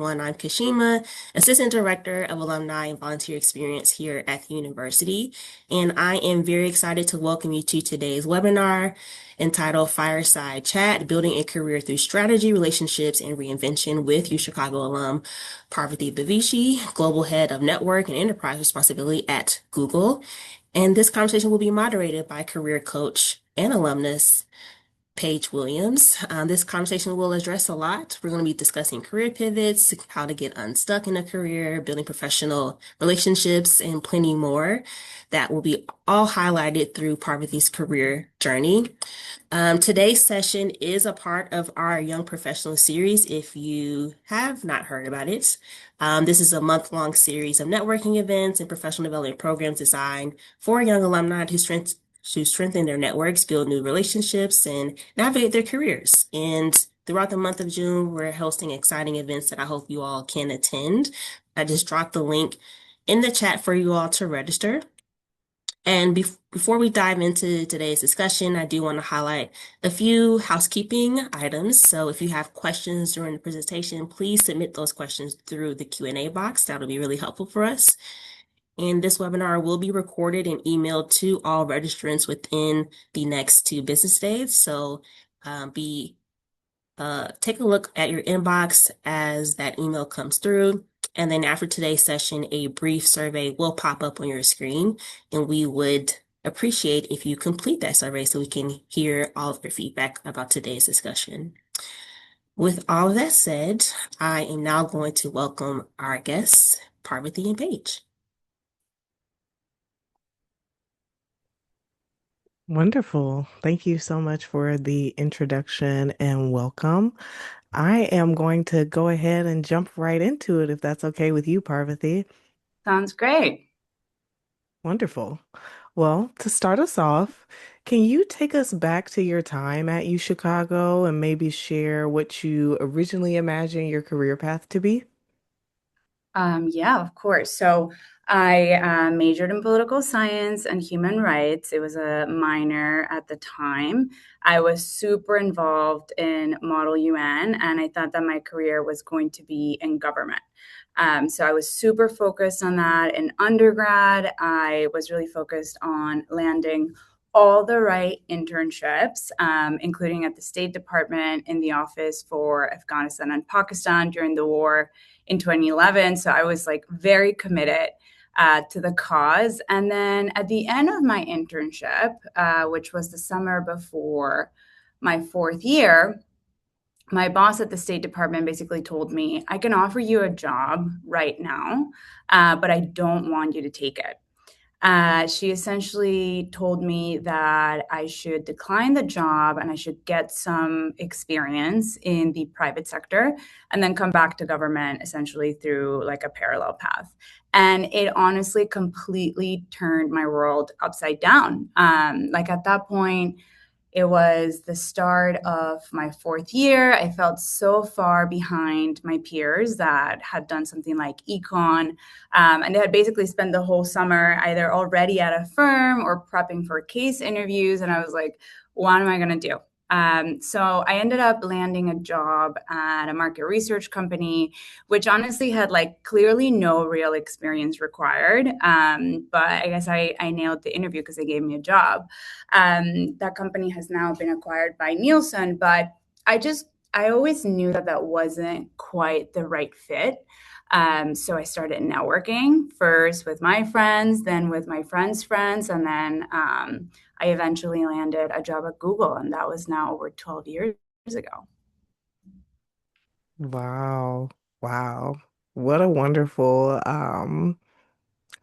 I'm Kashima, Assistant Director of Alumni and Volunteer Experience here at the university, and I am very excited to welcome you to today's webinar entitled Fireside Chat, Building a Career Through Strategy, Relationships, and Reinvention with UChicago alum Parvathy Bavishi, Global Head of Network and Enterprise Responsibility at Google. And this conversation will be moderated by career coach and alumnus Paige Williams. This conversation will address a lot. We're going to be discussing career pivots, how to get unstuck in a career, building professional relationships, and plenty more that will be all highlighted through Parvathy's career journey. Today's session is a part of our Young Professional series. If you have not heard about it, this is a month-long series of networking events and professional development programs designed for young alumni to strengthen their networks, build new relationships, and navigate their careers. And throughout the month of June, we're hosting exciting events that I hope you all can attend. I just dropped the link in the chat for you all to register. And before we dive into today's discussion, I do want to highlight a few housekeeping items. So if you have questions during the presentation, please submit those questions through the Q&A box. That'll be really helpful for us. And this webinar will be recorded and emailed to all registrants within the next 2 business days. So take a look at your inbox as that email comes through. And then after today's session, a brief survey will pop up on your screen. And we would appreciate if you complete that survey so we can hear all of your feedback about today's discussion. With all of that said, I am now going to welcome our guests, Parvathy and Paige. Wonderful. Thank you so much for the introduction and welcome. I am going to go ahead and jump right into it if that's okay with you, Parvathy. Sounds great. Wonderful. Well, to start us off, can you take us back to your time at UChicago and maybe share what you originally imagined your career path to be? Yeah, of course. So I majored in political science and human rights. It was a minor at the time. I was super involved in Model UN, and I thought that my career was going to be in government. So I was super focused on that. In undergrad, I was really focused on landing all the right internships, including at the State Department in the office for Afghanistan and Pakistan during the war in 2011. So I was like very committed to the cause. And then at the end of my internship, which was the summer before my 4th year, my boss at the State Department basically told me, I can offer you a job right now, but I don't want you to take it. She essentially told me that I should decline the job and I should get some experience in the private sector and then come back to government essentially through like a parallel path. And it honestly completely turned my world upside down. Like at that point, it was the start of my 4th year. I felt so far behind my peers that had done something like econ, and they had basically spent the whole summer either already at a firm or prepping for case interviews. And I was like, what am I going to do? So I ended up landing a job at a market research company, which honestly had like clearly no real experience required. But I guess I nailed the interview because they gave me a job. That company has now been acquired by Nielsen, but I always knew that that wasn't quite the right fit. So I started networking first with my friends, then with my friends' friends, and then I eventually landed a job at Google, and that was now over 12 years ago. Wow. Wow. What a wonderful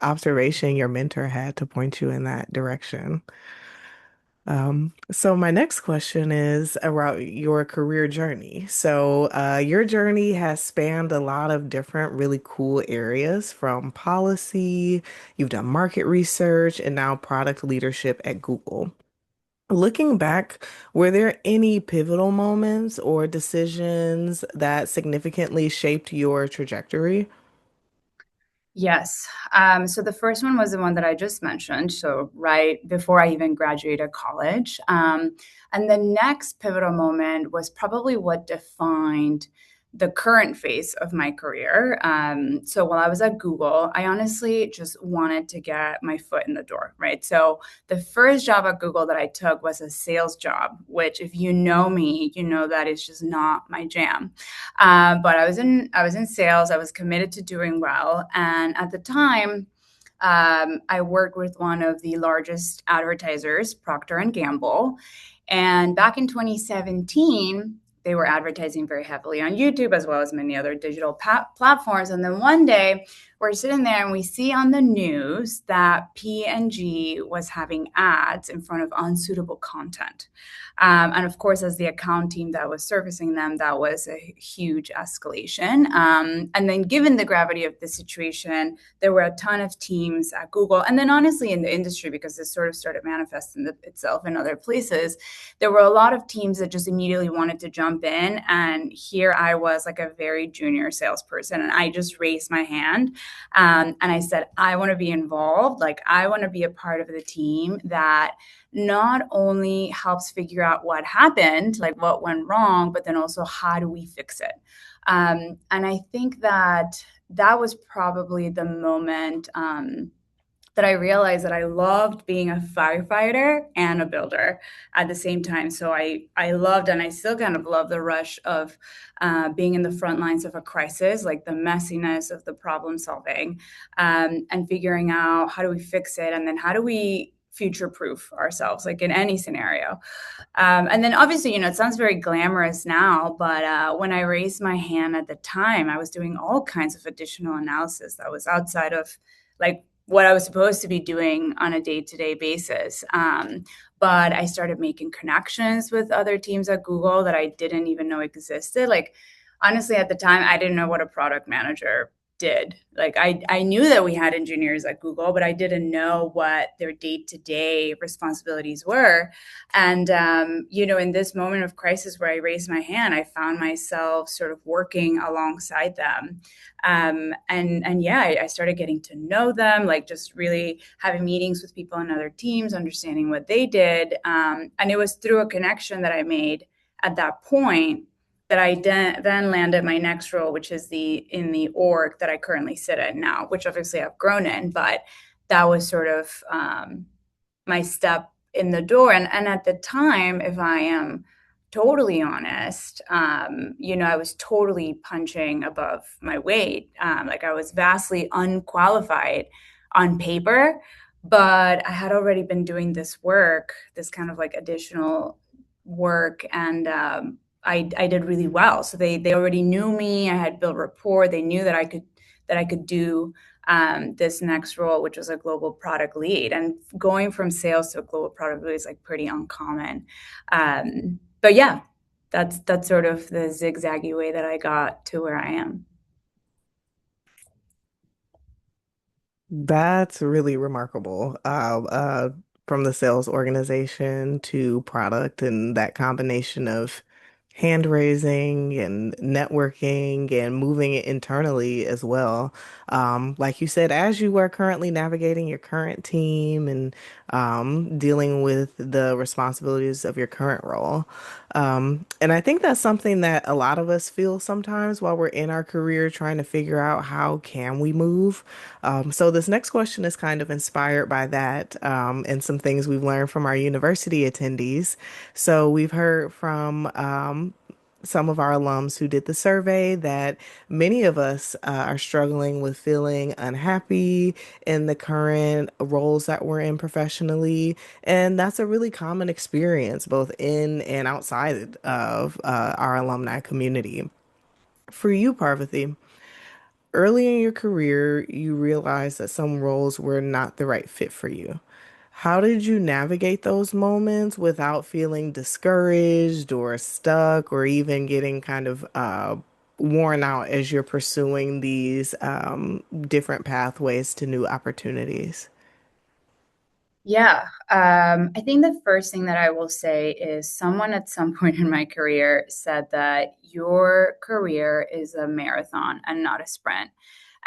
observation your mentor had to point you in that direction. So my next question is about your career journey. So, your journey has spanned a lot of different really cool areas from policy, you've done market research, and now product leadership at Google. Looking back, were there any pivotal moments or decisions that significantly shaped your trajectory? Yes. So the first one was the one that I just mentioned. So right before I even graduated college. And the next pivotal moment was probably what defined the current phase of my career. So while I was at Google, I honestly just wanted to get my foot in the door, right? So the first job at Google that I took was a sales job, which if you know me, you know that is just not my jam. But I was in sales. I was committed to doing well, and at the time, I worked with one of the largest advertisers, Procter and Gamble, and back in 2017, they were advertising very heavily on YouTube as well as many other digital platforms. And then one day, we're sitting there and we see on the news that P&G was having ads in front of unsuitable content. And of course, as the account team that was servicing them, that was a huge escalation. And then, given the gravity of the situation, there were a ton of teams at Google, and then honestly in the industry, because this sort of started manifesting itself in other places, there were a lot of teams that just immediately wanted to jump in. And here I was, like a very junior salesperson, and I just raised my hand, and I said, I want to be involved. Like, I want to be a part of the team that not only helps figure out what happened, like what went wrong, but then also how do we fix it? And I think that that was probably the moment that I realized that I loved being a firefighter and a builder at the same time. So I loved, and I still kind of love, the rush of being in the front lines of a crisis, like the messiness of the problem solving, and figuring out how do we fix it, and then how do we future proof ourselves, like in any scenario. And then obviously, it sounds very glamorous now, but when I raised my hand at the time, I was doing all kinds of additional analysis that was outside of like what I was supposed to be doing on a day-to-day basis. But I started making connections with other teams at Google that I didn't even know existed. Like, honestly, at the time, I didn't know what a product manager did. Like, I knew that we had engineers at Google, but I didn't know what their day-to-day responsibilities were. And, in this moment of crisis where I raised my hand, I found myself sort of working alongside them. And yeah, I started getting to know them, like just really having meetings with people on other teams, understanding what they did. And it was through a connection that I made at that point that I then landed my next role, which is in the org that I currently sit in now, which obviously I've grown in, but that was sort of my step in the door. And at the time, if I am totally honest, I was totally punching above my weight. Like, I was vastly unqualified on paper, but I had already been doing this work, this kind of like additional work, and I did really well. So they already knew me. I had built rapport. They knew that I could do this next role, which was a global product lead. And going from sales to a global product lead is like pretty uncommon. But yeah, that's sort of the zigzaggy way that I got to where I am. That's really remarkable. From the sales organization to product and that combination of hand raising and networking and moving it internally as well. Like you said, as you are currently navigating your current team and dealing with the responsibilities of your current role. And I think that's something that a lot of us feel sometimes while we're in our career trying to figure out how can we move. So this next question is kind of inspired by that, and some things we've learned from our university attendees. So we've heard from some of our alums who did the survey that many of us are struggling with feeling unhappy in the current roles that we're in professionally. And that's a really common experience, both in and outside of our alumni community. For you, Parvathy, early in your career, you realized that some roles were not the right fit for you. How did you navigate those moments without feeling discouraged or stuck or even getting kind of worn out as you're pursuing these different pathways to new opportunities? Yeah, I think the first thing that I will say is someone at some point in my career said that your career is a marathon and not a sprint.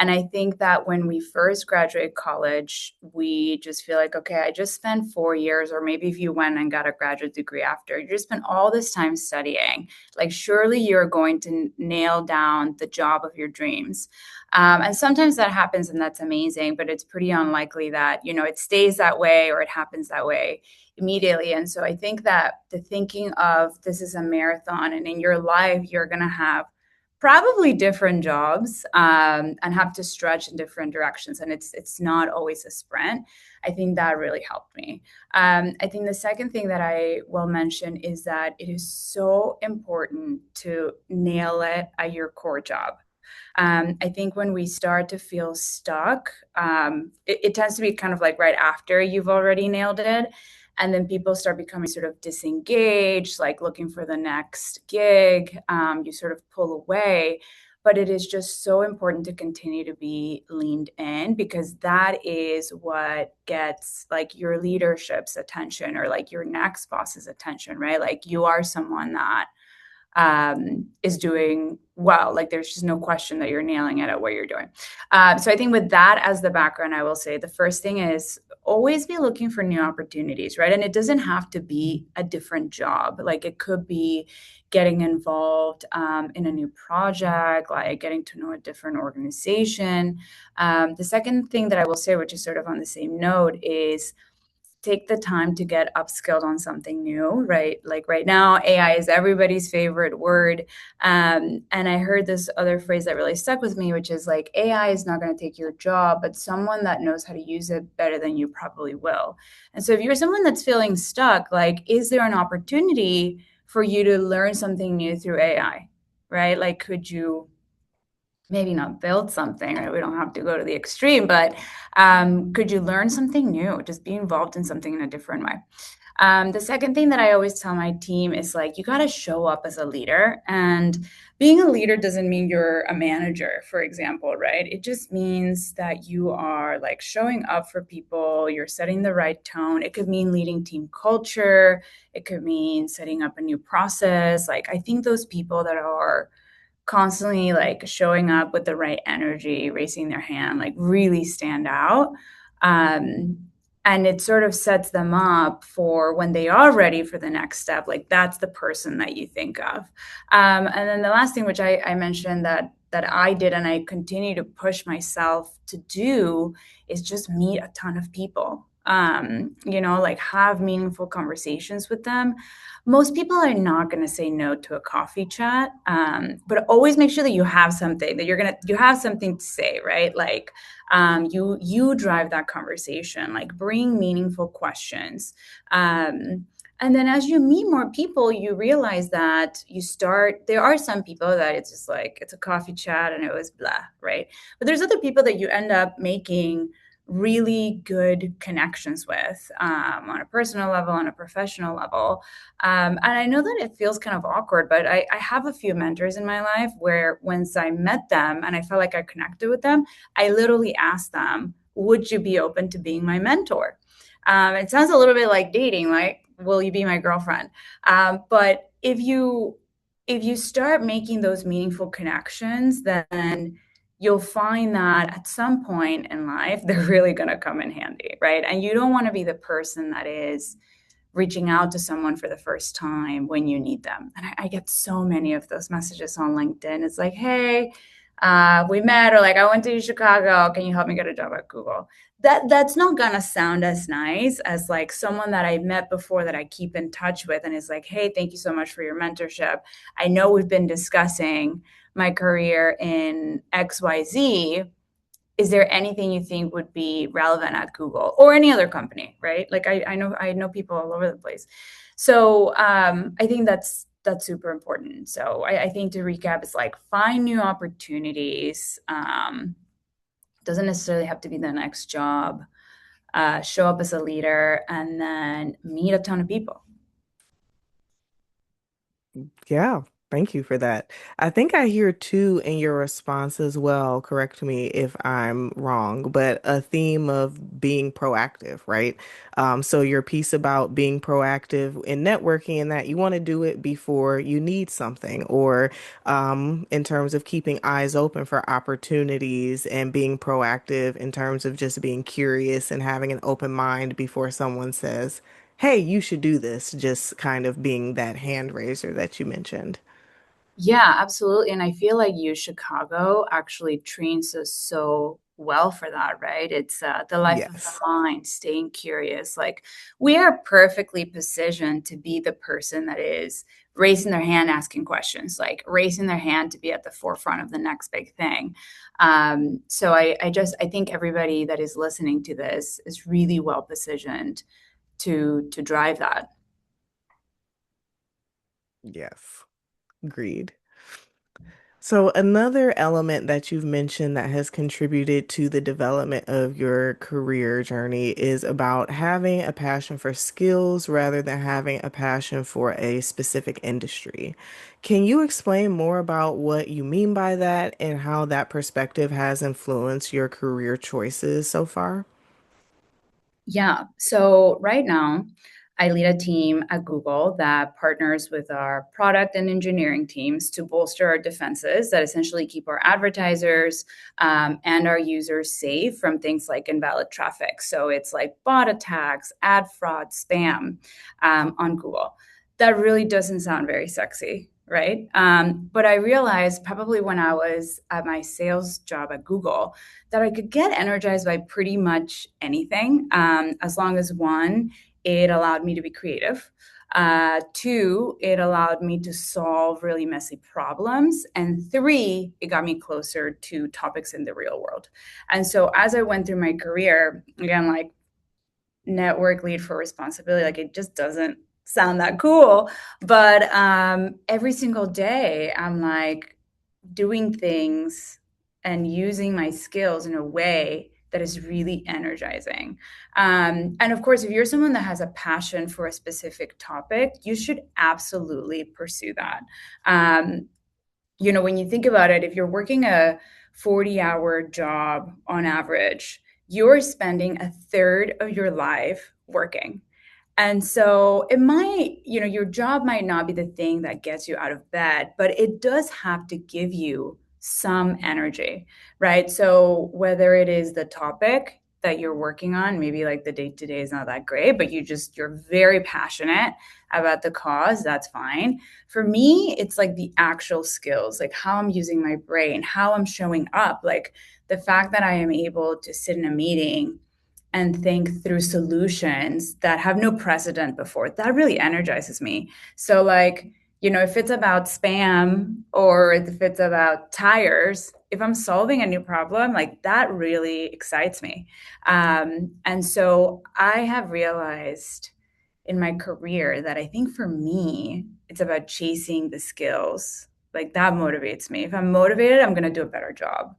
And I think that when we first graduate college, we just feel like, okay, I just spent 4 years, or maybe if you went and got a graduate degree after, you just spent all this time studying. Like, surely you're going to nail down the job of your dreams. And sometimes that happens and that's amazing, but it's pretty unlikely that, it stays that way or it happens that way immediately. And so I think that the thinking of this is a marathon, and in your life, you're going to have probably different jobs, and have to stretch in different directions. And it's not always a sprint. I think that really helped me. I think the second thing that I will mention is that it is so important to nail it at your core job. I think when we start to feel stuck, it tends to be kind of like right after you've already nailed it. And then people start becoming sort of disengaged, like looking for the next gig. You sort of pull away. But it is just so important to continue to be leaned in, because that is what gets like your leadership's attention, or like your next boss's attention, right? Like, you are someone that is doing well. Like, there's just no question that you're nailing it at what you're doing. So I think with that as the background, I will say the first thing is always be looking for new opportunities, right? And it doesn't have to be a different job. Like, it could be getting involved in a new project, like getting to know a different organization. The second thing that I will say, which is sort of on the same note, is take the time to get upskilled on something new, right? Like right now, AI is everybody's favorite word. And I heard this other phrase that really stuck with me, which is like, AI is not going to take your job, but someone that knows how to use it better than you probably will. And so if you're someone that's feeling stuck, like, is there an opportunity for you to learn something new through AI, right? Like, could you maybe not build something, right? We don't have to go to the extreme, but could you learn something new? Just be involved in something in a different way. The second thing that I always tell my team is like, you got to show up as a leader. And being a leader doesn't mean you're a manager, for example, right? It just means that you are like showing up for people, you're setting the right tone. It could mean leading team culture, it could mean setting up a new process. Like, I think those people that are constantly like showing up with the right energy, raising their hand, like really stand out. Um, and it sort of sets them up for when they are ready for the next step. Like, that's the person that you think of. And then the last thing, which I mentioned that I did and I continue to push myself to do, is just meet a ton of people. Like, have meaningful conversations with them. Most people are not going to say no to a coffee chat, but always make sure that you have something that you have something to say, right? Like, you drive that conversation, like bring meaningful questions. And then as you meet more people, you realize that there are some people that it's just like, it's a coffee chat and it was blah, right? But there's other people that you end up making really good connections with, on a personal level, on a professional level. And I know that it feels kind of awkward, but I have a few mentors in my life where once I met them and I felt like I connected with them, I literally asked them, would you be open to being my mentor? It sounds a little bit like dating, like, will you be my girlfriend? But if you start making those meaningful connections, then you'll find that at some point in life, they're really going to come in handy, right? And you don't want to be the person that is reaching out to someone for the first time when you need them. And I get so many of those messages on LinkedIn. It's like, hey, we met, or like, I went to UChicago. Can you help me get a job at Google? That's not gonna sound as nice as like someone that I met before that I keep in touch with and is like, hey, thank you so much for your mentorship. I know we've been discussing my career in XYZ. Is there anything you think would be relevant at Google or any other company, right? Like, I know people all over the place. So I think that's super important. So I think to recap, it's like, find new opportunities. Doesn't necessarily have to be the next job. Show up as a leader, and then meet a ton of people. Yeah. Thank you for that. I think I hear too in your response as well, correct me if I'm wrong, but a theme of being proactive, right? So your piece about being proactive in networking and that you want to do it before you need something, or in terms of keeping eyes open for opportunities and being proactive in terms of just being curious and having an open mind before someone says, hey, you should do this, just kind of being that hand raiser that you mentioned. Yeah, absolutely. And I feel like UChicago actually trains us so well for that, right? It's the life of the Yes. mind, staying curious. Like we are perfectly positioned to be the person that is raising their hand, asking questions, like raising their hand to be at the forefront of the next big thing. I think everybody that is listening to this is really well positioned to drive that. Yes. Agreed. So another element that you've mentioned that has contributed to the development of your career journey is about having a passion for skills rather than having a passion for a specific industry. Can you explain more about what you mean by that and how that perspective has influenced your career choices so far? Yeah. So right now, I lead a team at Google that partners with our product and engineering teams to bolster our defenses that essentially keep our advertisers and our users safe from things like invalid traffic. So it's like bot attacks, ad fraud, spam on Google. That really doesn't sound very sexy, right? But I realized probably when I was at my sales job at Google that I could get energized by pretty much anything, as long as one, it allowed me to be creative. Two, it allowed me to solve really messy problems. And three, it got me closer to topics in the real world. And so as I went through my career, again, like network lead for responsibility, like it just doesn't sound that cool. But every single day, I'm like, doing things and using my skills in a way that is really energizing. And of course, if you're someone that has a passion for a specific topic, you should absolutely pursue that. Um, when you think about it, if you're working a 40-hour job on average, you're spending a third of your life working. And so it might, your job might not be the thing that gets you out of bed, but it does have to give you some energy, right? So whether it is the topic that you're working on, maybe like the day to day is not that great, but you're very passionate about the cause, that's fine. For me, it's like the actual skills, like how I'm using my brain, how I'm showing up, like the fact that I am able to sit in a meeting and think through solutions that have no precedent before. That really energizes me. So, like, if it's about spam or if it's about tires, if I'm solving a new problem, like that really excites me. And so I have realized in my career that I think for me, it's about chasing the skills. Like that motivates me. If I'm motivated, I'm going to do a better job.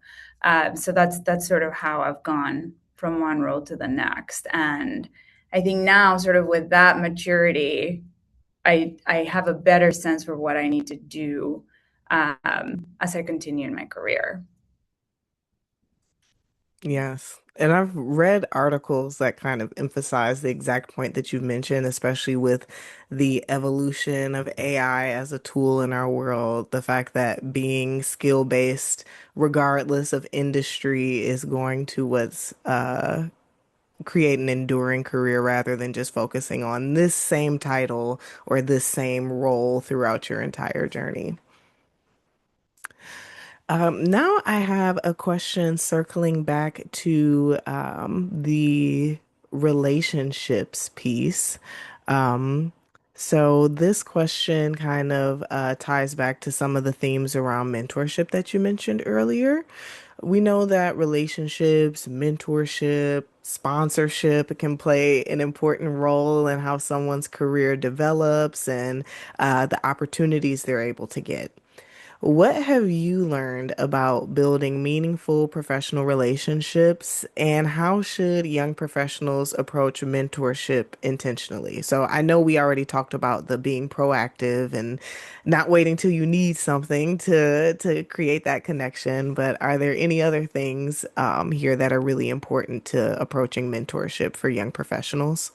So that's sort of how I've gone from one role to the next. And I think now, sort of with that maturity, I have a better sense for what I need to do as I continue in my career. Yes. And I've read articles that kind of emphasize the exact point that you've mentioned, especially with the evolution of AI as a tool in our world. The fact that being skill-based, regardless of industry, is going to what's create an enduring career rather than just focusing on this same title or this same role throughout your entire journey. Now I have a question circling back to the relationships piece. Um, so this question kind of ties back to some of the themes around mentorship that you mentioned earlier. We know that relationships, mentorship, sponsorship can play an important role in how someone's career develops and the opportunities they're able to get. What have you learned about building meaningful professional relationships, and how should young professionals approach mentorship intentionally? So I know we already talked about the being proactive and not waiting till you need something to create that connection, but are there any other things here that are really important to approaching mentorship for young professionals?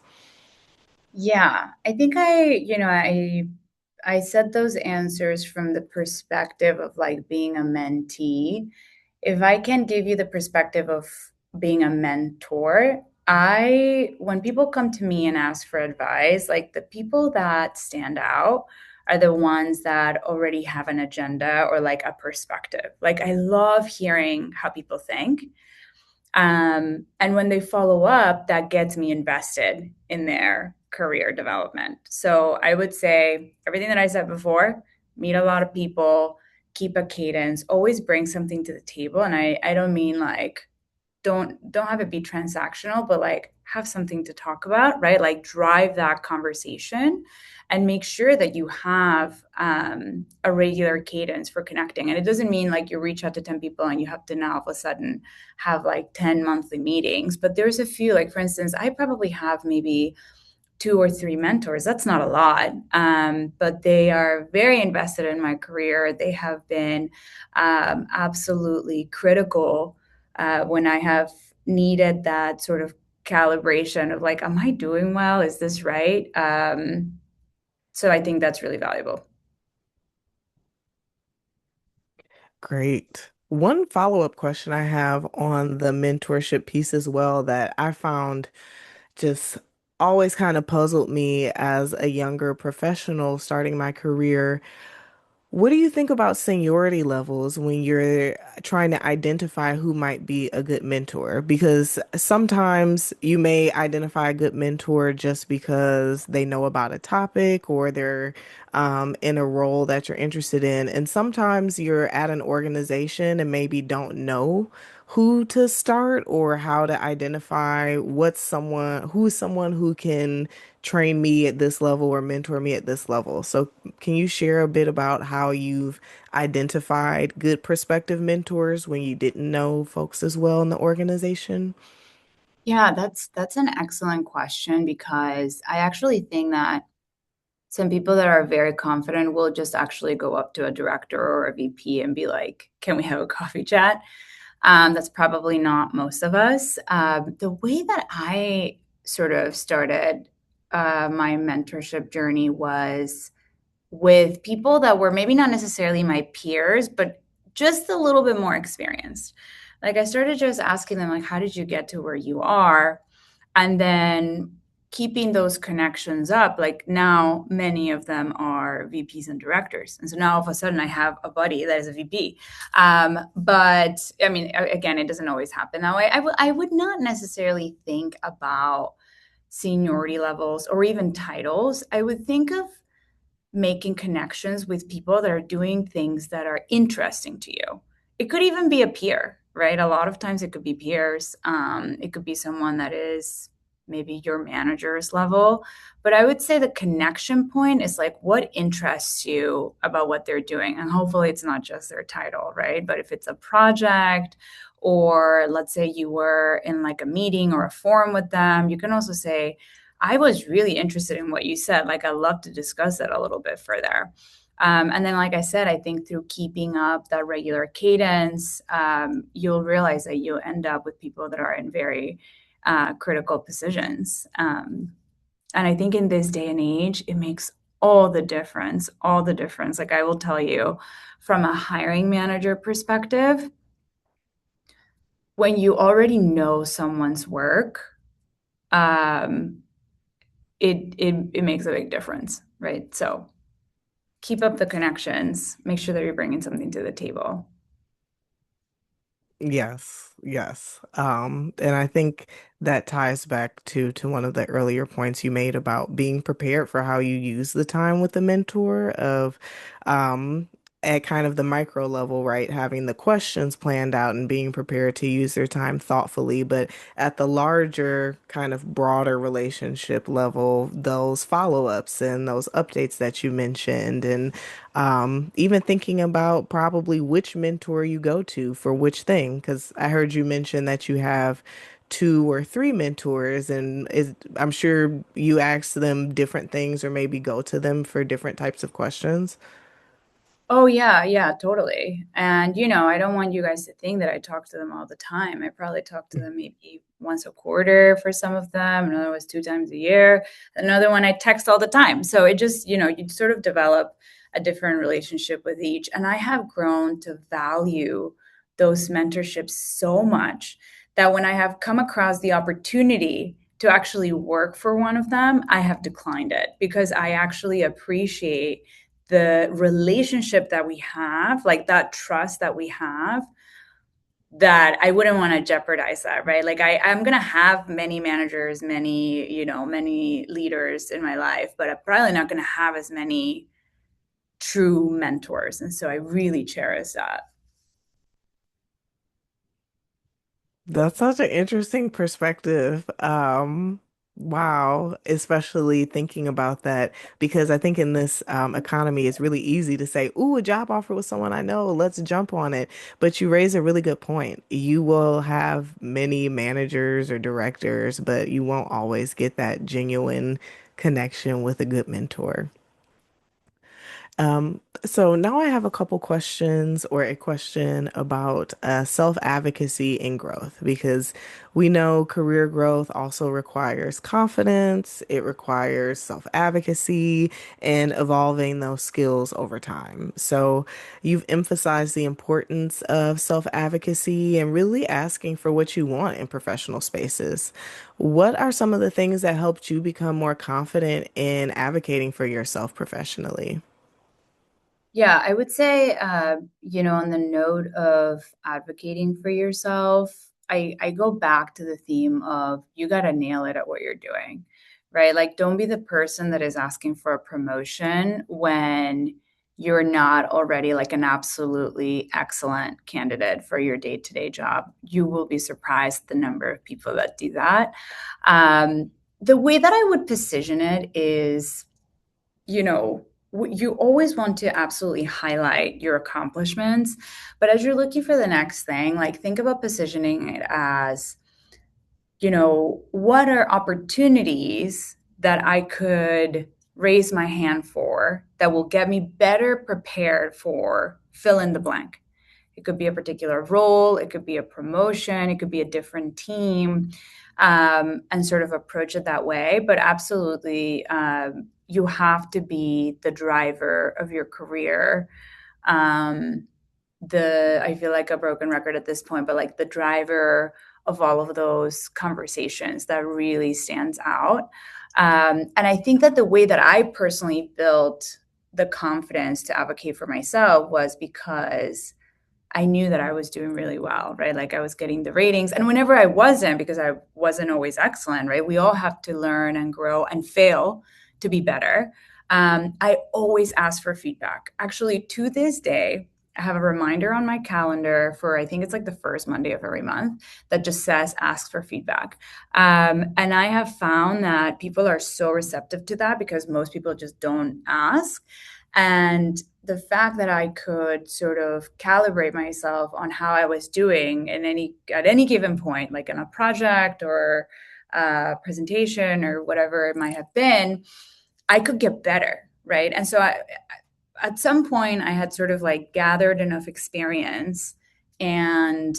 Yeah, I think I said those answers from the perspective of like being a mentee. If I can give you the perspective of being a mentor, when people come to me and ask for advice, like the people that stand out are the ones that already have an agenda or like a perspective. Like I love hearing how people think. And when they follow up, that gets me invested in their career development. So I would say everything that I said before, meet a lot of people, keep a cadence, always bring something to the table. And I don't mean like don't have it be transactional, but like have something to talk about, right? Like drive that conversation and make sure that you have a regular cadence for connecting. And it doesn't mean like you reach out to 10 people and you have to now all of a sudden have like 10 monthly meetings, but there's a few, like for instance, I probably have maybe two or three mentors. That's not a lot, but they are very invested in my career. They have been absolutely critical when I have needed that sort of calibration of like, am I doing well? Is this right? So I think that's really valuable. Great. One follow-up question I have on the mentorship piece as well that I found just always kind of puzzled me as a younger professional starting my career. What do you think about seniority levels when you're trying to identify who might be a good mentor? Because sometimes you may identify a good mentor just because they know about a topic or they're in a role that you're interested in. And sometimes you're at an organization and maybe don't know who to start or how to identify who's someone who can train me at this level or mentor me at this level. So can you share a bit about how you've identified good prospective mentors when you didn't know folks as well in the organization? Yeah, that's an excellent question because I actually think that some people that are very confident will just actually go up to a director or a VP and be like, "Can we have a coffee chat?" That's probably not most of us. The way that I sort of started my mentorship journey was with people that were maybe not necessarily my peers, but just a little bit more experienced. Like I started just asking them, like, how did you get to where you are? And then keeping those connections up, like now many of them are VPs and directors. And so now all of a sudden I have a buddy that is a VP. But I mean, again, it doesn't always happen that way. I would not necessarily think about seniority levels or even titles. I would think of making connections with people that are doing things that are interesting to you. It could even be a peer, right? A lot of times it could be peers. It could be someone that is maybe your manager's level. But I would say the connection point is like what interests you about what they're doing. And hopefully it's not just their title, right? But if it's a project, or let's say you were in like a meeting or a forum with them, you can also say, I was really interested in what you said. Like, I love to discuss it a little bit further. And then, like I said, I think through keeping up that regular cadence, you'll realize that you'll end up with people that are in very critical positions. And I think in this day and age, it makes all the difference, all the difference. Like, I will tell you from a hiring manager perspective, when you already know someone's work, um, it makes a big difference, right? So keep up the connections, make sure that you're bringing something to the table. Yes, yes. And I think that ties back to one of the earlier points you made about being prepared for how you use the time with the mentor of at kind of the micro level, right? Having the questions planned out and being prepared to use their time thoughtfully. But at the larger, kind of broader relationship level, those follow-ups and those updates that you mentioned, and even thinking about probably which mentor you go to for which thing. Because I heard you mention that you have two or three mentors, and I'm sure you ask them different things or maybe go to them for different types of questions. Oh yeah, yeah, totally. And I don't want you guys to think that I talk to them all the time. I probably talk to them maybe once a quarter for some of them, another was 2 times a year, another one I text all the time. So it just, you sort of develop a different relationship with each. And I have grown to value those mentorships so much that when I have come across the opportunity to actually work for one of them, I have declined it because I actually appreciate the relationship that we have, like that trust that we have, that I wouldn't want to jeopardize that, right? Like I'm gonna have many managers, many leaders in my life, but I'm probably not gonna have as many true mentors. And so I really cherish that. That's such an interesting perspective. Wow, especially thinking about that because I think in this economy, it's really easy to say, "Ooh, a job offer with someone I know, let's jump on it." But you raise a really good point. You will have many managers or directors, but you won't always get that genuine connection with a good mentor. So now I have a couple questions or a question about self-advocacy and growth because we know career growth also requires confidence, it requires self-advocacy and evolving those skills over time. So you've emphasized the importance of self-advocacy and really asking for what you want in professional spaces. What are some of the things that helped you become more confident in advocating for yourself professionally? Yeah, I would say, on the note of advocating for yourself, I go back to the theme of you got to nail it at what you're doing, right? Like, don't be the person that is asking for a promotion when you're not already like an absolutely excellent candidate for your day-to-day job. You will be surprised the number of people that do that. The way that I would position it is, you always want to absolutely highlight your accomplishments, but as you're looking for the next thing, like think about positioning it as, what are opportunities that I could raise my hand for that will get me better prepared for fill in the blank. It could be a particular role, it could be a promotion, it could be a different team, and sort of approach it that way. But absolutely, you have to be the driver of your career. Um, I feel like a broken record at this point, but like the driver of all of those conversations that really stands out. And I think that the way that I personally built the confidence to advocate for myself was because I knew that I was doing really well, right? Like I was getting the ratings. And whenever I wasn't, because I wasn't always excellent, right? We all have to learn and grow and fail to be better. I always ask for feedback. Actually, to this day, I have a reminder on my calendar for, I think it's like the first Monday of every month that just says ask for feedback. And I have found that people are so receptive to that because most people just don't ask. And the fact that I could sort of calibrate myself on how I was doing at any given point, like in a project or a presentation or whatever it might have been, I could get better, right? And so at some point, I had sort of like gathered enough experience and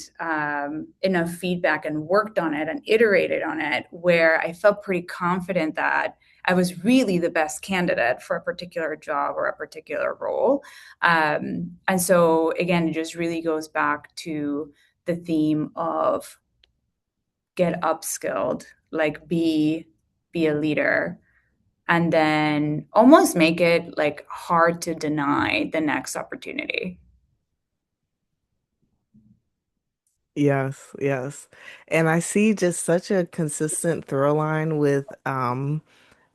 enough feedback and worked on it and iterated on it where I felt pretty confident that I was really the best candidate for a particular job or a particular role. And so, again, it just really goes back to the theme of get upskilled, like be a leader, and then almost make it like hard to deny the next opportunity. Yes, yes. And I see just such a consistent through line with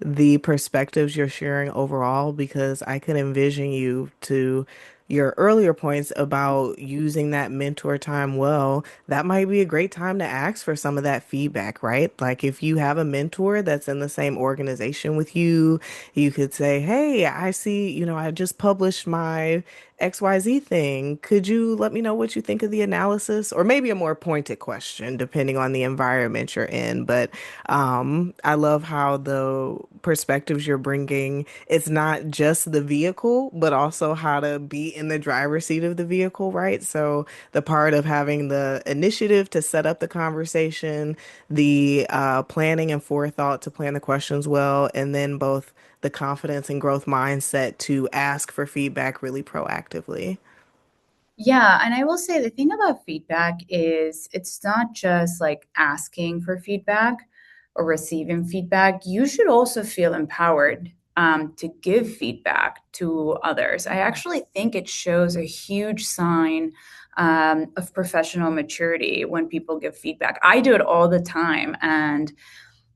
the perspectives you're sharing overall because I could envision you to your earlier points about using that mentor time well, that might be a great time to ask for some of that feedback, right? Like if you have a mentor that's in the same organization with you, you could say, "Hey, I see, I just published my XYZ thing. Could you let me know what you think of the analysis?" Or maybe a more pointed question, depending on the environment you're in. But I love how the perspectives you're bringing, it's not just the vehicle, but also how to be in the driver's seat of the vehicle, right? So the part of having the initiative to set up the conversation, the planning and forethought to plan the questions well, and then both the confidence and growth mindset to ask for feedback really proactively. Yeah, and I will say the thing about feedback is it's not just like asking for feedback or receiving feedback. You should also feel empowered to give feedback to others. I actually think it shows a huge sign of professional maturity when people give feedback. I do it all the time, and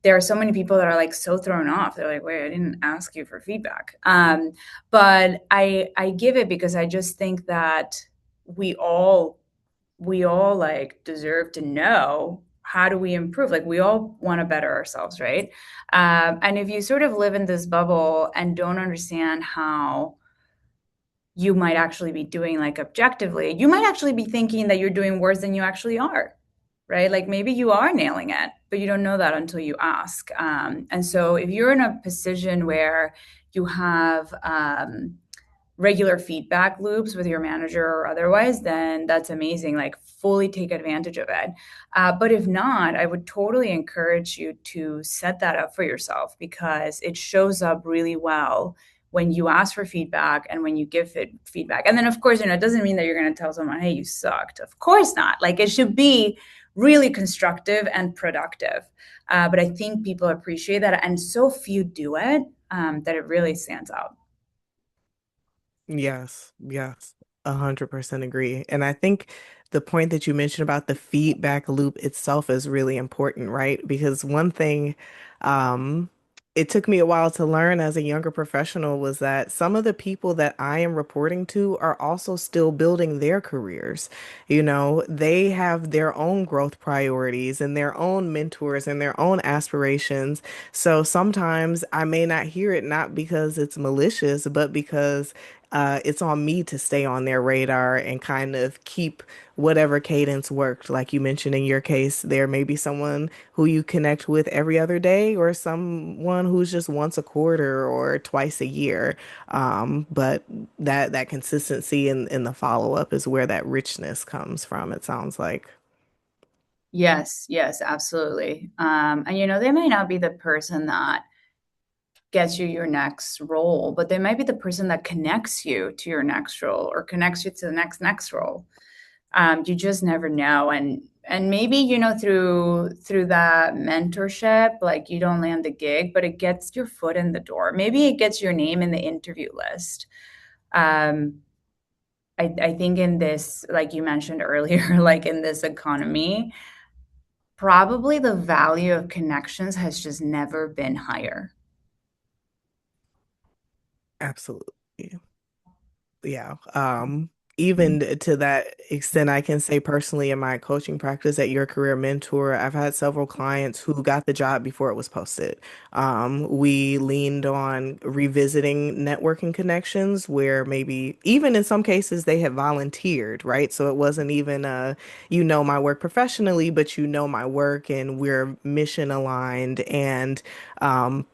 there are so many people that are like so thrown off. They're like, "Wait, I didn't ask you for feedback." But I give it because I just think that we all we all like deserve to know how do we improve. Like we all want to better ourselves, right? And if you sort of live in this bubble and don't understand how you might actually be doing like objectively, you might actually be thinking that you're doing worse than you actually are, right? Like maybe you are nailing it, but you don't know that until you ask. And so if you're in a position where you have regular feedback loops with your manager or otherwise, then that's amazing. Like fully take advantage of it. But if not, I would totally encourage you to set that up for yourself because it shows up really well when you ask for feedback and when you give feedback. And then, of course, it doesn't mean that you're going to tell someone, "Hey, you sucked." Of course not. Like it should be really constructive and productive. But I think people appreciate that, and so few do it that it really stands out. Yes, yes, 100% agree. And I think the point that you mentioned about the feedback loop itself is really important, right? Because one thing, um, it took me a while to learn as a younger professional was that some of the people that I am reporting to are also still building their careers. They have their own growth priorities and their own mentors and their own aspirations. So sometimes I may not hear it, not because it's malicious, but because it's on me to stay on their radar and kind of keep whatever cadence worked. Like you mentioned in your case, there may be someone who you connect with every other day or someone who's just once a quarter or twice a year. But that consistency in the follow-up is where that richness comes from, it sounds like. Yes, yes, absolutely. And they may not be the person that gets you your next role, but they might be the person that connects you to your next role or connects you to the next role. You just never know, and maybe through that mentorship, like you don't land the gig, but it gets your foot in the door. Maybe it gets your name in the interview list. Um, I think in this, like you mentioned earlier, like in this economy, probably the value of connections has just never been higher. Absolutely. Yeah. Even to that extent, I can say personally in my coaching practice at Your Career Mentor, I've had several clients who got the job before it was posted. We leaned on revisiting networking connections where maybe even in some cases they had volunteered, right? So it wasn't even my work professionally, but my work and we're mission aligned. And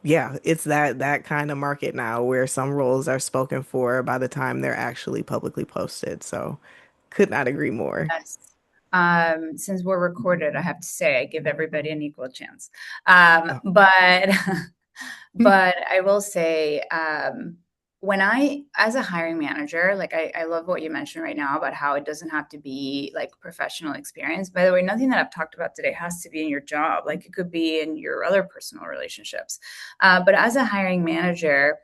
yeah, it's that kind of market now where some roles are spoken for by the time they're actually publicly posted. So could not agree more. Yes. Since we're recorded, I have to say I give everybody an equal chance. Oh. But but I will say, when as a hiring manager, like I love what you mentioned right now about how it doesn't have to be like professional experience. By the way, nothing that I've talked about today has to be in your job. Like it could be in your other personal relationships. But as a hiring manager,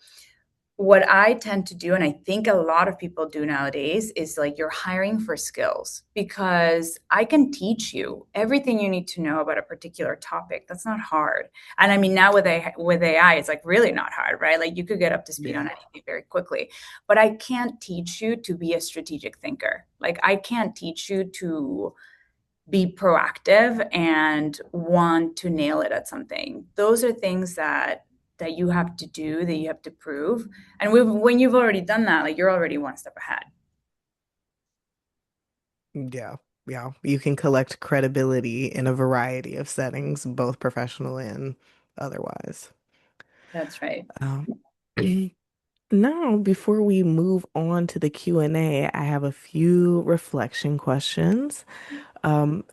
what I tend to do, and I think a lot of people do nowadays, is like you're hiring for skills because I can teach you everything you need to know about a particular topic. That's not hard. And I mean, now with AI, it's like really not hard, right? Like you could get up to speed on Yeah. anything very quickly. But I can't teach you to be a strategic thinker. Like I can't teach you to be proactive and want to nail it at something. Those are things that you have to do, that you have to prove. And when you've already done that, like you're already one step ahead. Yeah. Yeah. You can collect credibility in a variety of settings, both professional and otherwise. That's right. Um, Now, before we move on to the Q&A, I have a few reflection questions.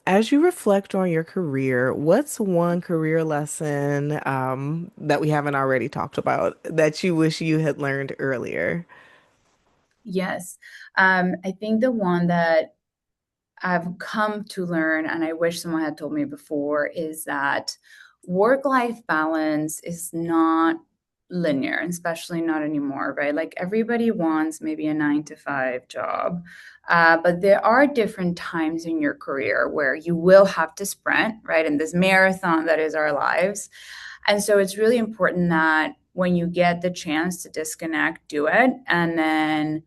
As you reflect on your career, what's one career lesson that we haven't already talked about that you wish you had learned earlier? Yes. I think the one that I've come to learn, and I wish someone had told me before, is that work life balance is not linear, especially not anymore, right? Like everybody wants maybe a 9 to 5 job, but there are different times in your career where you will have to sprint, right? In this marathon that is our lives. And so it's really important that when you get the chance to disconnect, do it. And then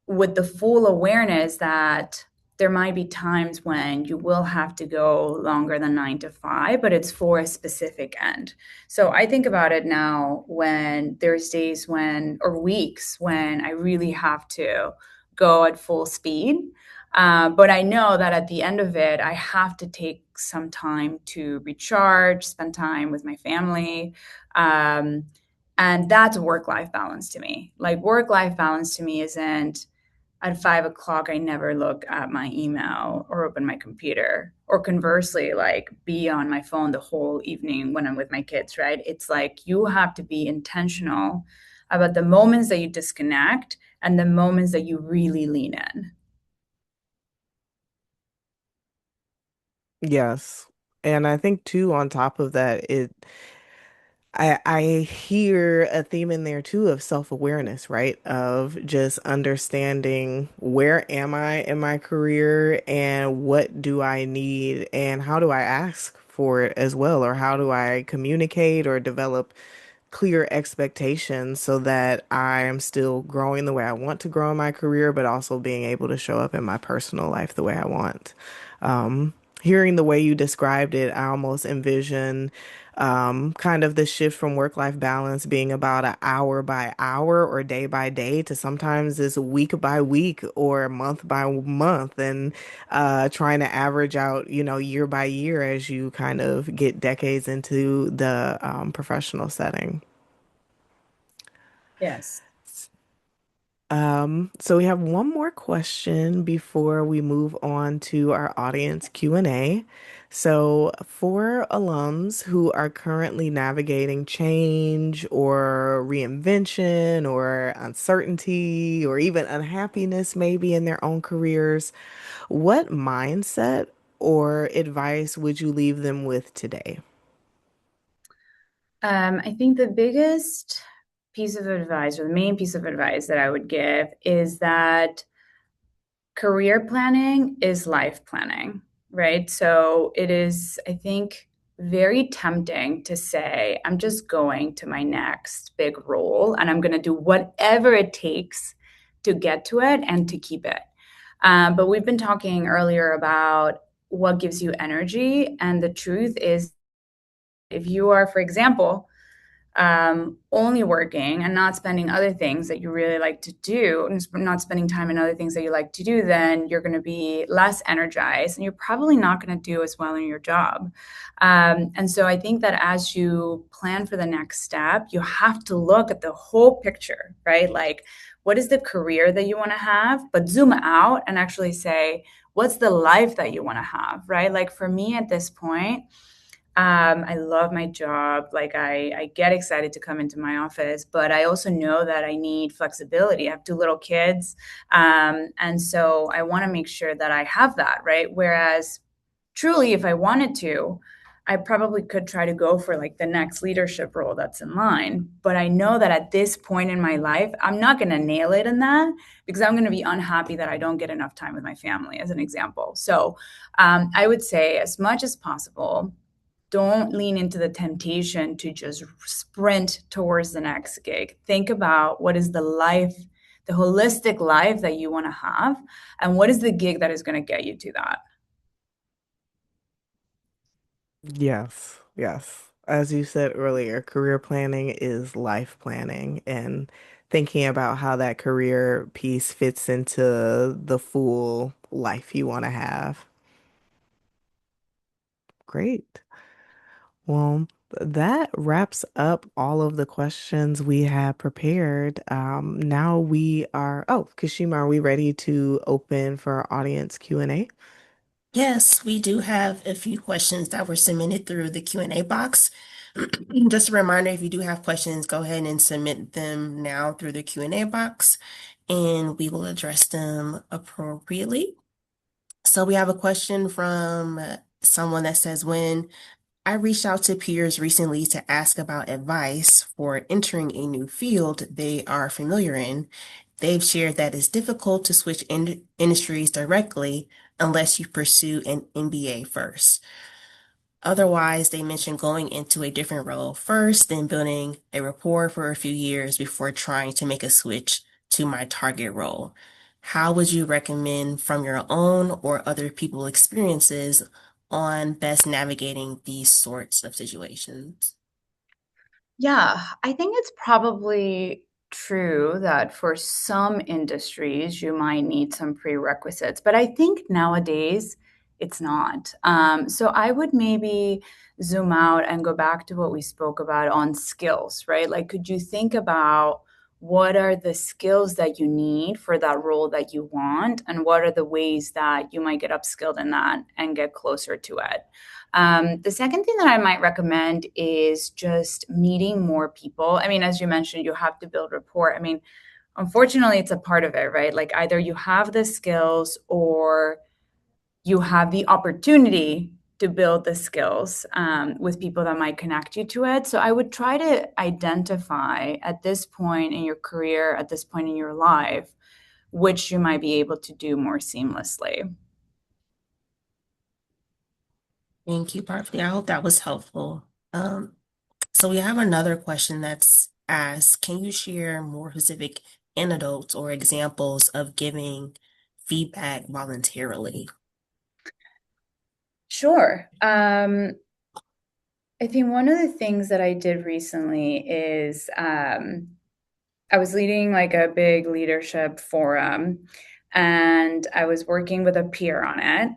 with the full awareness that there might be times when you will have to go longer than 9 to 5, but it's for a specific end. So I think about it now when there's days when, or weeks when I really have to go at full speed. But I know that at the end of it, I have to take some time to recharge, spend time with my family. Um, and that's work life balance to me. Like work life balance to me isn't at 5 o'clock, I never look at my email or open my computer. Or conversely, like be on my phone the whole evening when I'm with my kids, right? It's like you have to be intentional about the moments that you disconnect and the moments that you really lean in. Yes. And I think too, on top of that, I hear a theme in there too of self-awareness, right? Of just understanding where am I in my career and what do I need and how do I ask for it as well, or how do I communicate or develop clear expectations so that I am still growing the way I want to grow in my career, but also being able to show up in my personal life the way I want. Hearing the way you described it, I almost envision kind of the shift from work-life balance being about an hour by hour or day by day to sometimes it's week by week or month by month, and trying to average out, year by year as you kind of get decades into the professional setting. Yes. So we have one more question before we move on to our audience Q&A. So for alums who are currently navigating change or reinvention or uncertainty or even unhappiness maybe in their own careers, what mindset or advice would you leave them with today? I think the biggest piece of advice, or the main piece of advice that I would give, is that career planning is life planning, right? So it is, I think, very tempting to say, I'm just going to my next big role and I'm going to do whatever it takes to get to it and to keep it. But we've been talking earlier about what gives you energy. And the truth is, if you are, for example, only working and not spending other things that you really like to do, and not spending time in other things that you like to do, then you're going to be less energized and you're probably not going to do as well in your job. And so I think that as you plan for the next step, you have to look at the whole picture, right? Like, what is the career that you want to have? But zoom out and actually say, what's the life that you want to have, right? Like for me at this point, I love my job. Like I get excited to come into my office, but I also know that I need flexibility. I have 2 little kids. And so I want to make sure that I have that, right? Whereas truly, if I wanted to, I probably could try to go for like the next leadership role that's in line. But I know that at this point in my life, I'm not going to nail it in that because I'm going to be unhappy that I don't get enough time with my family, as an example. So I would say, as much as possible, don't lean into the temptation to just sprint towards the next gig. Think about what is the life, the holistic life that you want to have, and what is the gig that is going to get you to that. Yes, yes. As you said earlier, career planning is life planning and thinking about how that career piece fits into the full life you want to have. Great. Well, that wraps up all of the questions we had prepared. Now we are, oh, Kashima, are we ready to open for our audience Q&A? Yes, we do have a few questions that were submitted through the Q&A box. Just a reminder, if you do have questions, go ahead and submit them now through the Q&A box, and we will address them appropriately. So we have a question from someone that says, when I reached out to peers recently to ask about advice for entering a new field they are familiar in. They've shared that it's difficult to switch industries directly unless you pursue an MBA first. Otherwise, they mentioned going into a different role first, then building a rapport for a few years before trying to make a switch to my target role. How would you recommend from your own or other people's experiences on best navigating these sorts of situations? Yeah, I think it's probably true that for some industries you might need some prerequisites, but I think nowadays it's not. So I would maybe zoom out and go back to what we spoke about on skills, right? Like, could you think about what are the skills that you need for that role that you want, and what are the ways that you might get upskilled in that and get closer to it? The second thing that I might recommend is just meeting more people. I mean, as you mentioned, you have to build rapport. I mean, unfortunately, it's a part of it, right? Like either you have the skills or you have the opportunity to build the skills with people that might connect you to it. So I would try to identify at this point in your career, at this point in your life, which you might be able to do more seamlessly. Thank you, Parvati. I hope that was helpful. So we have another question that's asked, can you share more specific anecdotes or examples of giving feedback voluntarily? Sure. I think one of the things that I did recently is I was leading like a big leadership forum and I was working with a peer on it.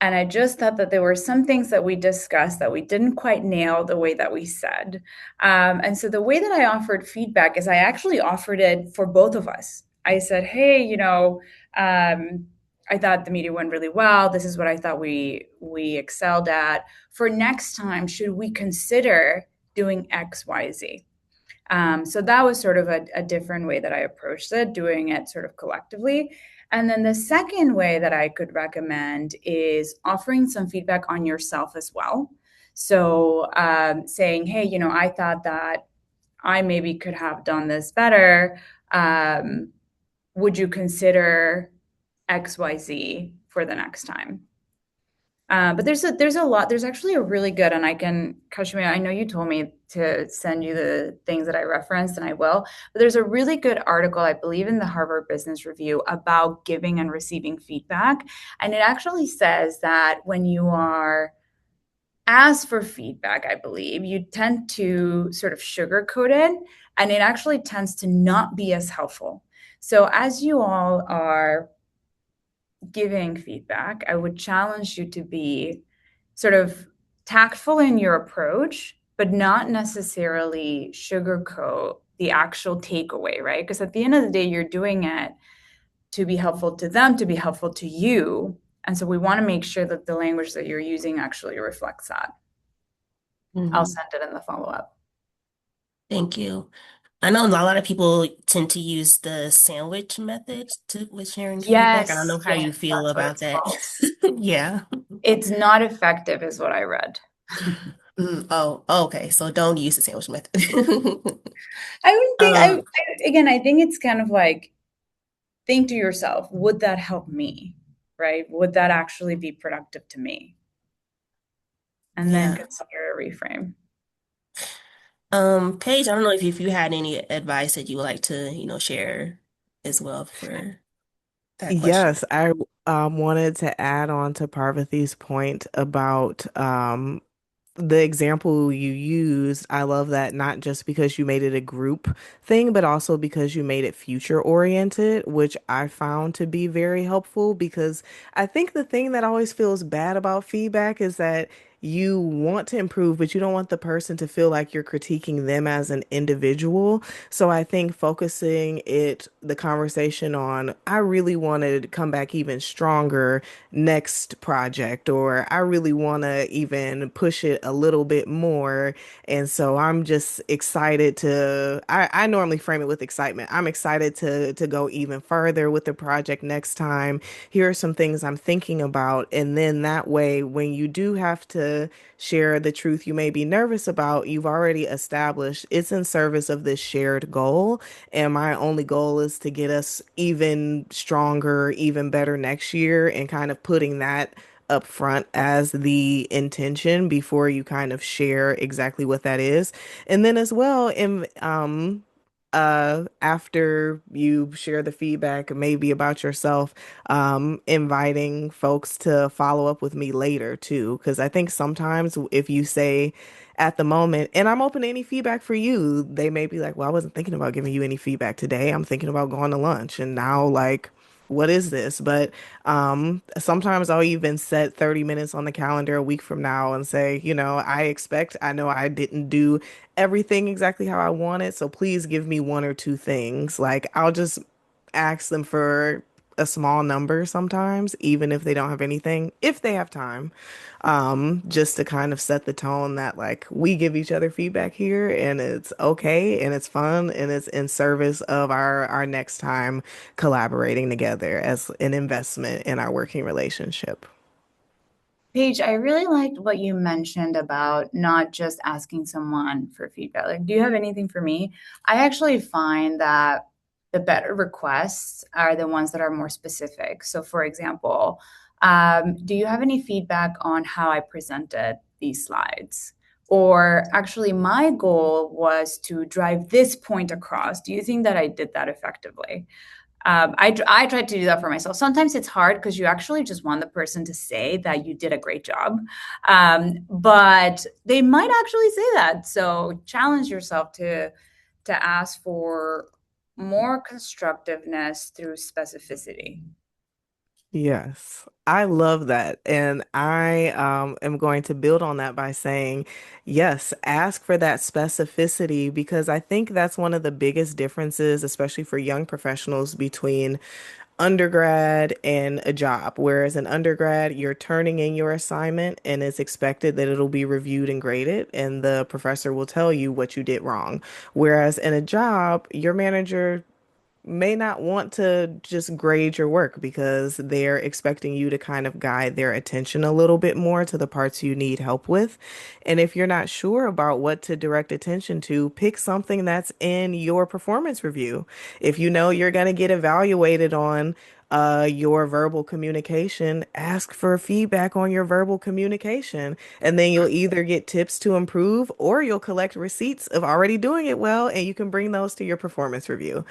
And I just thought that there were some things that we discussed that we didn't quite nail the way that we said. And so the way that I offered feedback is I actually offered it for both of us. I said, hey, I thought the meeting went really well. This is what I thought we excelled at. For next time, should we consider doing X, Y, Z? So that was sort of a different way that I approached it, doing it sort of collectively. And then the second way that I could recommend is offering some feedback on yourself as well. So saying, hey, I thought that I maybe could have done this better. Would you consider XYZ for the next time? But there's a lot. There's actually a really good, and Kashmir, I know you told me to send you the things that I referenced, and I will. But there's a really good article, I believe, in the Harvard Business Review about giving and receiving feedback, and it actually says that when you are asked for feedback, I believe you tend to sort of sugarcoat it, and it actually tends to not be as helpful. So as you all are giving feedback, I would challenge you to be sort of tactful in your approach, but not necessarily sugarcoat the actual takeaway, right? Because at the end of the day, you're doing it to be helpful to them, to be helpful to you. And so we want to make sure that the language that you're using actually reflects that. I'll Mhm. send it in the follow up. Thank you. I know a lot of people tend to use the sandwich method with sharing feedback. I don't know Yes, how yes, you feel that's what about it's that. called. Yeah. It's not effective, is what I read. Oh, okay. So don't use the sandwich method. I would think Um, again, I think it's kind of like think to yourself, would that help me? Right? Would that actually be productive to me? And then yeah. consider a reframe. Paige, I don't know if you had any advice that you would like to, share as well for that question. Yes, I wanted to add on to Parvathy's point about the example you used. I love that not just because you made it a group thing, but also because you made it future oriented, which I found to be very helpful because I think the thing that always feels bad about feedback is that you want to improve, but you don't want the person to feel like you're critiquing them as an individual. So I think focusing the conversation on, I really want to come back even stronger next project, or I really want to even push it a little bit more. And so I'm just excited I normally frame it with excitement. I'm excited to go even further with the project next time. Here are some things I'm thinking about. And then that way, when you do have to share the truth you may be nervous about, you've already established it's in service of this shared goal. And my only goal is to get us even stronger, even better next year, and kind of putting that up front as the intention before you kind of share exactly what that is. And then as well, after you share the feedback maybe about yourself, inviting folks to follow up with me later too, because I think sometimes if you say at the moment, and I'm open to any feedback for you, they may be like, well, I wasn't thinking about giving you any feedback today. I'm thinking about going to lunch. And now, like, what is this? But sometimes I'll even set 30 minutes on the calendar a week from now and say, I know I didn't do everything exactly how I want it. So please give me one or two things. Like, I'll just ask them for a small number sometimes, even if they don't have anything, if they have time, just to kind of set the tone that like we give each other feedback here and it's okay and it's fun and it's in service of our next time collaborating together as an investment in our working relationship. Paige, I really liked what you mentioned about not just asking someone for feedback. Like, do you have anything for me? I actually find that the better requests are the ones that are more specific. So, for example, do you have any feedback on how I presented these slides? Or actually, my goal was to drive this point across. Do you think that I did that effectively? I tried to do that for myself. Sometimes it's hard because you actually just want the person to say that you did a great job, but they might actually say that. So challenge yourself to ask for more constructiveness through specificity. Yes, I love that. And I am going to build on that by saying, yes, ask for that specificity because I think that's one of the biggest differences, especially for young professionals, between undergrad and a job. Whereas in undergrad, you're turning in your assignment and it's expected that it'll be reviewed and graded, and the professor will tell you what you did wrong. Whereas in a job, your manager may not want to just grade your work because they're expecting you to kind of guide their attention a little bit more to the parts you need help with. And if you're not sure about what to direct attention to, pick something that's in your performance review. If you know you're going to get evaluated on your verbal communication, ask for feedback on your verbal communication. And then you'll either get tips to improve or you'll collect receipts of already doing it well, and you can bring those to your performance review.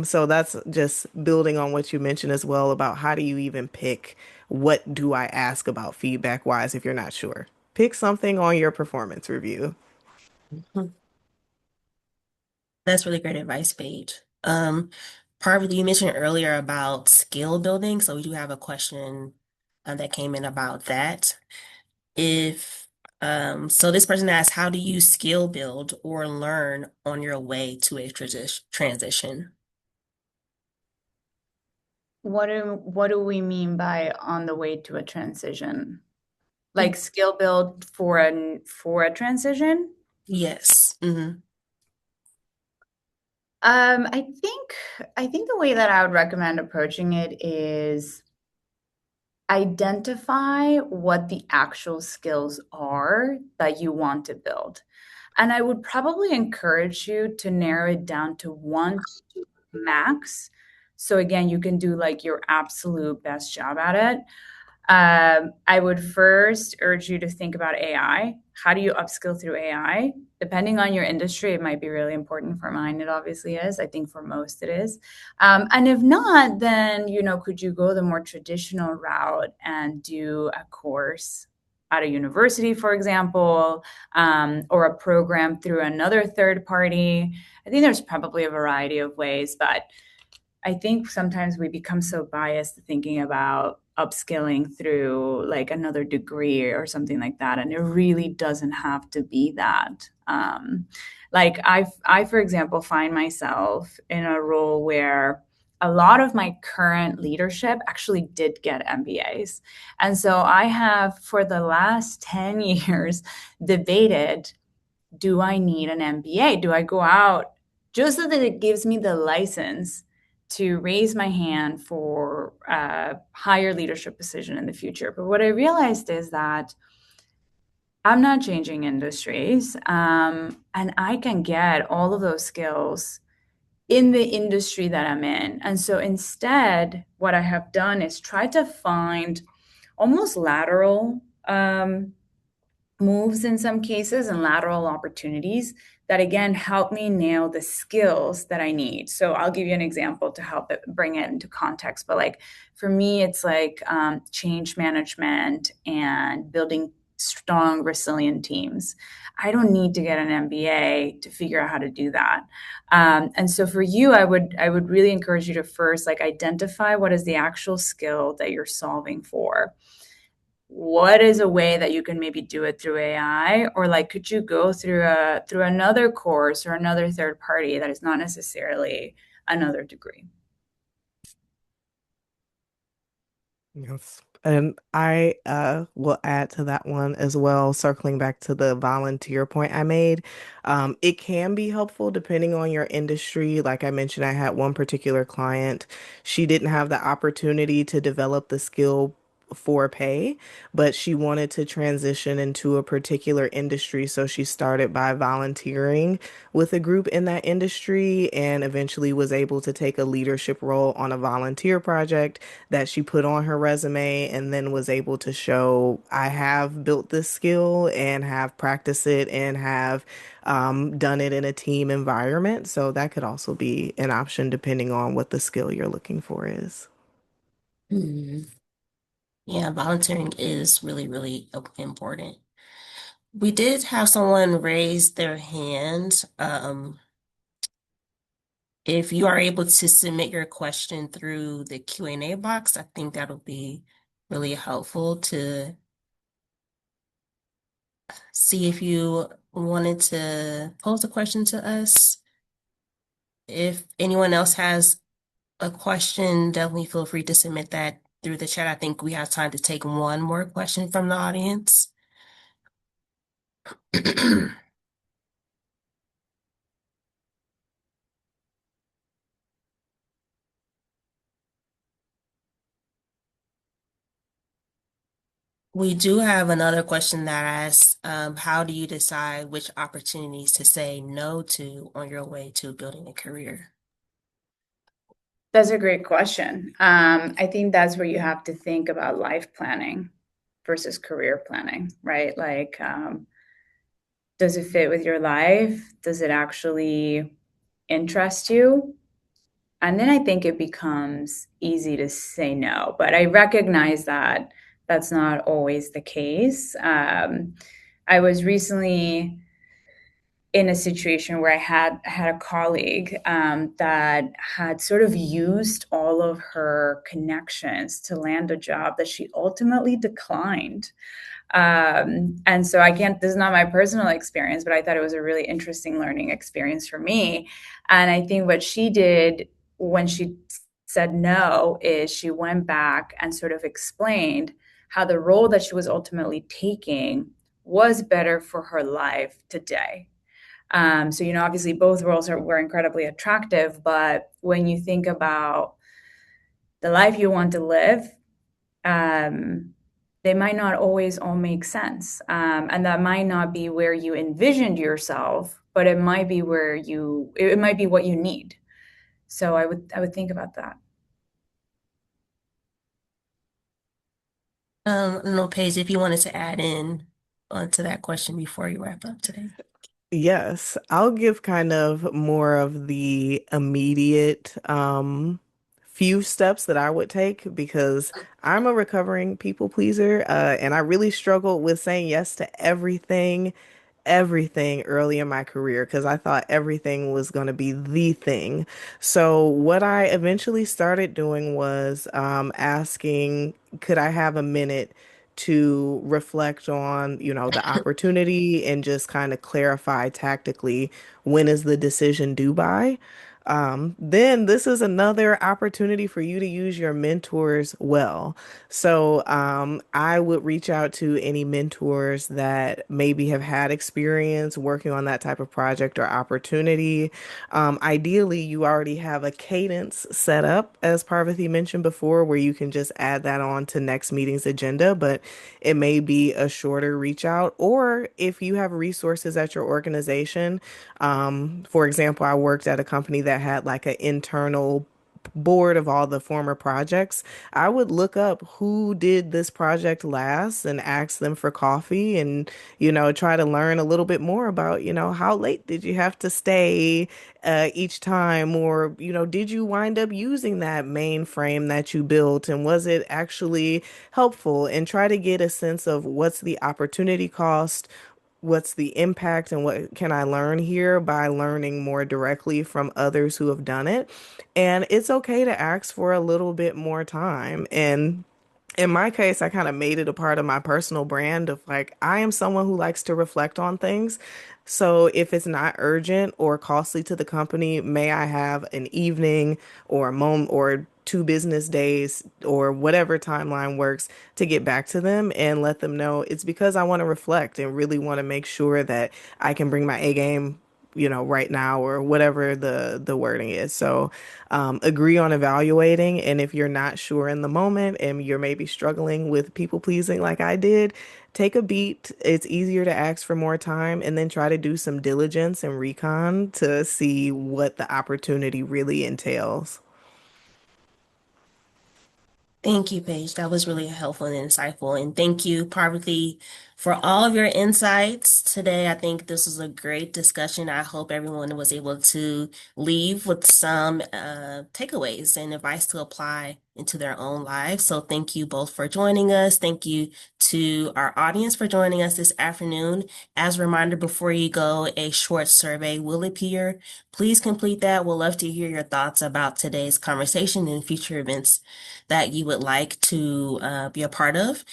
So that's just building on what you mentioned as well about how do you even pick what do I ask about feedback wise if you're not sure. Pick something on your performance review. That's really great advice, Paige. Parvati, you mentioned earlier about skill building, so we do have a question that came in about that. If so this person asks, how do you skill build or learn on your way to a transition? What do we mean by on the way to a transition? Like skill build for a transition? Yes. I think the way that I would recommend approaching it is identify what the actual skills are that you want to build. And I would probably encourage you to narrow it down to one max. So again, you can do like your absolute best job at it. I would first urge you to think about AI. How do you upskill through AI? Depending on your industry, it might be really important. For mine, it obviously is. I think for most, it is. And if not, then could you go the more traditional route and do a course at a university, for example, or a program through another third party? I think there's probably a variety of ways, but I think sometimes we become so biased thinking about upskilling through like another degree or something like that, and it really doesn't have to be that. Like I, for example, find myself in a role where a lot of my current leadership actually did get MBAs, and so I have for the last 10 years debated, do I need an MBA? Do I go out just so that it gives me the license to raise my hand for a higher leadership position in the future? But what I realized is that I'm not changing industries, and I can get all of those skills in the industry that I'm in. And so instead, what I have done is try to find almost lateral moves in some cases and lateral opportunities that again help me nail the skills that I need. So I'll give you an example to help it bring it into context. But like for me, it's like change management and building strong, resilient teams. I don't need to get an MBA to figure out how to do that. And so for you, I would really encourage you to first like identify what is the actual skill that you're solving for. What is a way that you can maybe do it through AI, or like could you go through another course or another third party that is not necessarily another degree? Yes. And I will add to that one as well, circling back to the volunteer point I made. It can be helpful depending on your industry. Like I mentioned, I had one particular client. She didn't have the opportunity to develop the skill for pay, but she wanted to transition into a particular industry. So she started by volunteering with a group in that industry and eventually was able to take a leadership role on a volunteer project that she put on her resume and then was able to show I have built this skill and have practiced it and have done it in a team environment. So that could also be an option depending on what the skill you're looking for is. Hmm. Yeah, volunteering is really, really important. We did have someone raise their hand. If you are able to submit your question through the Q&A box, I think that'll be really helpful to see if you wanted to pose a question to us. If anyone else has a question, definitely feel free to submit that through the chat. I think we have time to take one more question from the audience. We do have another question that asks, how do you decide which opportunities to say no to on your way to building a career? That's a great question. I think that's where you have to think about life planning versus career planning, right? Like, does it fit with your life? Does it actually interest you? And then I think it becomes easy to say no. But I recognize that that's not always the case. I was recently in a situation where I had a colleague that had sort of used all of her connections to land a job that she ultimately declined. And so I can't, this is not my personal experience, but I thought it was a really interesting learning experience for me. And I think what she did when she said no is she went back and sort of explained how the role that she was ultimately taking was better for her life today. So, obviously both roles were incredibly attractive, but when you think about the life you want to live, um, they might not always all make sense. And that might not be where you envisioned yourself, but it might be it might be what you need. So I would think about that. I don't know, Paige, if you wanted to add in onto that question before you wrap up today. Yes, I'll give kind of more of the immediate few steps that I would take because I'm a recovering people pleaser, and I really struggled with saying yes to everything early in my career because I thought everything was going to be the thing. So what I eventually started doing was asking, could I have a minute to reflect on, the opportunity and just kind of clarify tactically when is the decision due by? Then this is another opportunity for you to use your mentors well. So I would reach out to any mentors that maybe have had experience working on that type of project or opportunity. Ideally, you already have a cadence set up, as Parvathy mentioned before, where you can just add that on to next meeting's agenda, but it may be a shorter reach out. Or if you have resources at your organization, for example, I worked at a company that had like an internal board of all the former projects, I would look up who did this project last and ask them for coffee and, try to learn a little bit more about, how late did you have to stay each time? Or, did you wind up using that mainframe that you built and was it actually helpful? And try to get a sense of what's the opportunity cost, what's the impact, and what can I learn here by learning more directly from others who have done it. And it's okay to ask for a little bit more time. And in my case, I kind of made it a part of my personal brand of like, I am someone who likes to reflect on things. So if it's not urgent or costly to the company, may I have an evening or a moment or 2 business days or whatever timeline works to get back to them and let them know it's because I want to reflect and really want to make sure that I can bring my A game, right now or whatever the wording is. So agree on evaluating. And if you're not sure in the moment and you're maybe struggling with people pleasing like I did, take a beat. It's easier to ask for more time and then try to do some diligence and recon to see what the opportunity really entails. Thank you, Paige. That was really helpful and insightful. And thank you, Parvathy, for all of your insights today. I think this was a great discussion. I hope everyone was able to leave with some takeaways and advice to apply into their own lives. So thank you both for joining us. Thank you to our audience for joining us this afternoon. As a reminder, before you go, a short survey will appear. Please complete that. We'll love to hear your thoughts about today's conversation and future events that you would like to be a part of.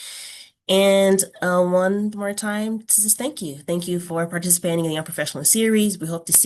And one more time, to just thank you. Thank you for participating in the Unprofessional series. We hope to see